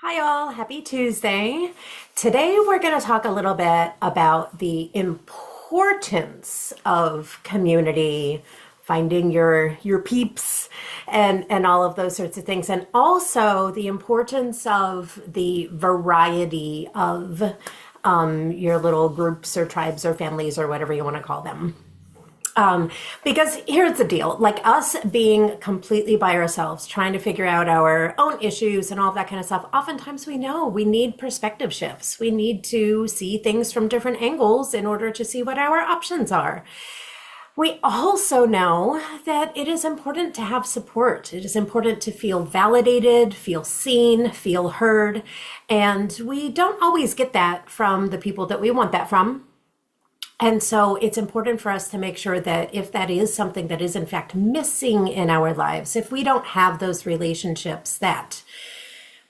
Hi, all. Happy Tuesday. Today, we're going to talk a little bit about the importance of community, finding your peeps, and all of those sorts of things, and also the importance of the variety of your little groups or tribes or families or whatever you want to call them. Because here's the deal, like us being completely by ourselves, trying to figure out our own issues and all that kind of stuff, oftentimes we know we need perspective shifts. We need to see things from different angles in order to see what our options are. We also know that it is important to have support. It is important to feel validated, feel seen, feel heard. And we don't always get that from the people that we want that from. And so it's important for us to make sure that if that is something that is in fact missing in our lives, if we don't have those relationships that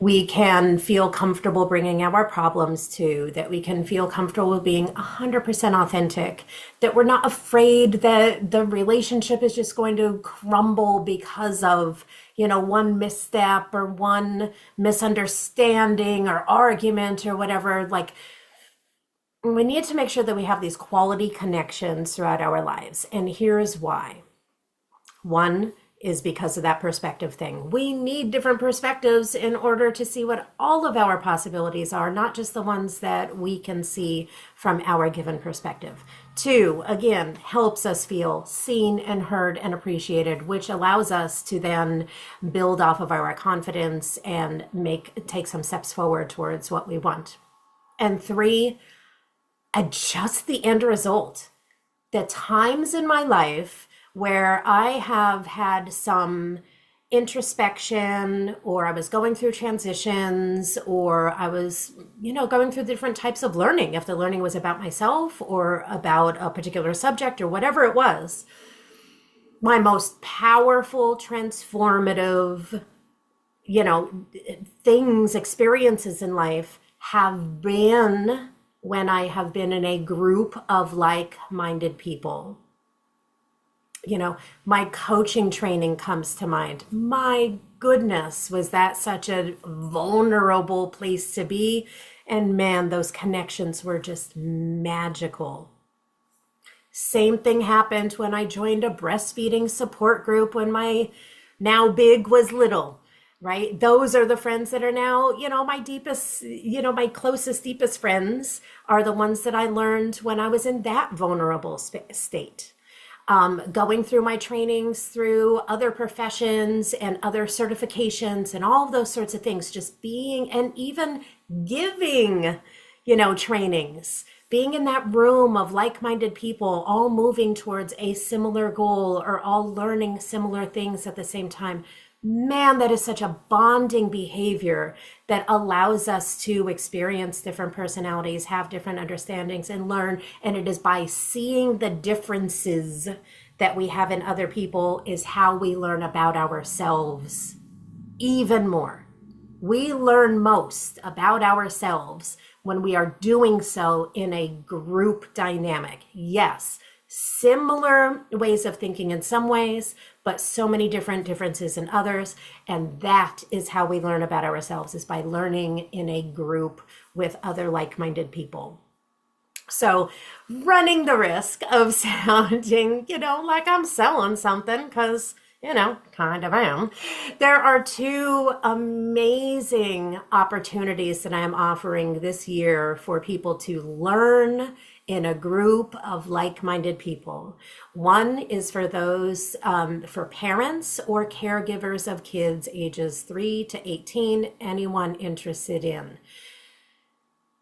we can feel comfortable bringing our problems to, that we can feel comfortable being 100% authentic, that we're not afraid that the relationship is just going to crumble because of, one misstep or one misunderstanding or argument or whatever. Like, we need to make sure that we have these quality connections throughout our lives. And here's why. One is because of that perspective thing. We need different perspectives in order to see what all of our possibilities are, not just the ones that we can see from our given perspective. Two, again, helps us feel seen and heard and appreciated, which allows us to then build off of our confidence and take some steps forward towards what we want. And three, adjust the end result. The times in my life where I have had some introspection, or I was going through transitions, or I was, going through different types of learning, if the learning was about myself or about a particular subject or whatever it was, my most powerful, transformative, experiences in life have been when I have been in a group of like-minded people. My coaching training comes to mind. My goodness, was that such a vulnerable place to be? And man, those connections were just magical. Same thing happened when I joined a breastfeeding support group when my now big was little. Right? Those are the friends that are now, my deepest, my closest, deepest friends are the ones that I learned when I was in that vulnerable state. Going through my trainings, through other professions and other certifications and all of those sorts of things, just being and even giving, trainings, being in that room of like-minded people, all moving towards a similar goal or all learning similar things at the same time. Man, that is such a bonding behavior that allows us to experience different personalities, have different understandings, and learn. And it is by seeing the differences that we have in other people is how we learn about ourselves even more. We learn most about ourselves when we are doing so in a group dynamic. Yes, similar ways of thinking in some ways, but so many different differences in others. And that is how we learn about ourselves, is by learning in a group with other like-minded people. So running the risk of sounding, like I'm selling something, because kind of am. There are two amazing opportunities that I am offering this year for people to learn in a group of like-minded people. One is for those, for parents or caregivers of kids ages 3 to 18, anyone interested in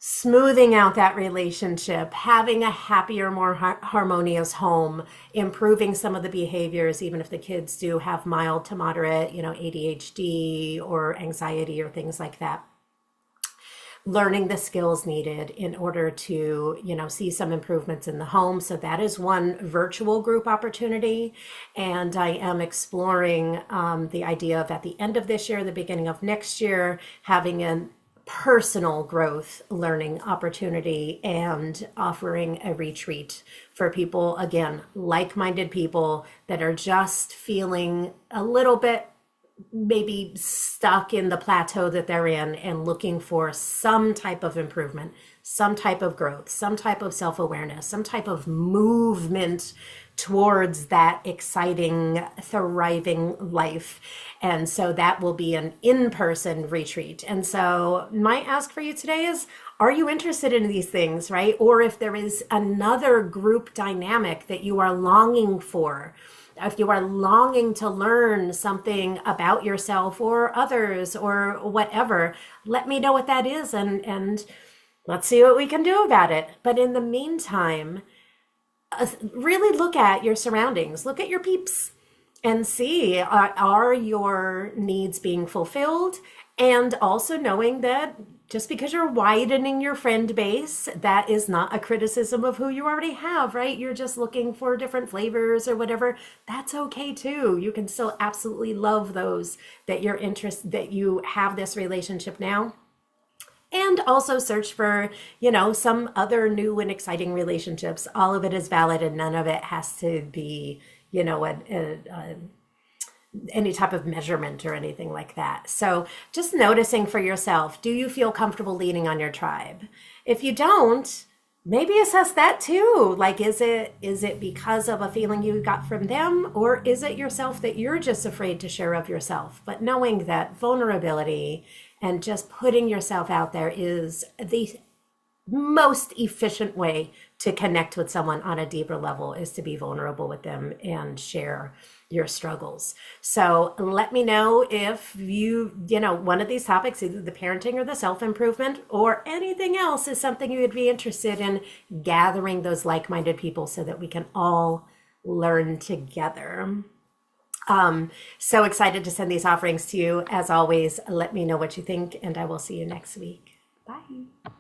smoothing out that relationship, having a happier, more harmonious home, improving some of the behaviors, even if the kids do have mild to moderate, ADHD or anxiety or things like that. Learning the skills needed in order to, see some improvements in the home. So that is one virtual group opportunity. And I am exploring the idea of, at the end of this year, the beginning of next year, having an personal growth learning opportunity and offering a retreat for people, again, like-minded people that are just feeling a little bit maybe stuck in the plateau that they're in and looking for some type of improvement, some type of growth, some type of self awareness, some type of movement towards that exciting, thriving life. And so that will be an in person retreat. And so, my ask for you today is, are you interested in these things, right? Or if there is another group dynamic that you are longing for, if you are longing to learn something about yourself or others or whatever, let me know what that is, and let's see what we can do about it. But in the meantime, really look at your surroundings, look at your peeps, and see, are your needs being fulfilled? And also knowing that just because you're widening your friend base, that is not a criticism of who you already have, right? You're just looking for different flavors or whatever. That's okay too. You can still absolutely love those that you're interested, that you have this relationship now, and also search for, some other new and exciting relationships. All of it is valid, and none of it has to be, any type of measurement or anything like that. So just noticing for yourself, do you feel comfortable leaning on your tribe? If you don't, maybe assess that too. Like, is it because of a feeling you got from them, or is it yourself that you're just afraid to share of yourself? But knowing that vulnerability and just putting yourself out there is the most efficient way to connect with someone on a deeper level, is to be vulnerable with them and share your struggles. So let me know if one of these topics, either the parenting or the self-improvement or anything else, is something you would be interested in gathering those like-minded people so that we can all learn together. So excited to send these offerings to you. As always, let me know what you think, and I will see you next week. Bye.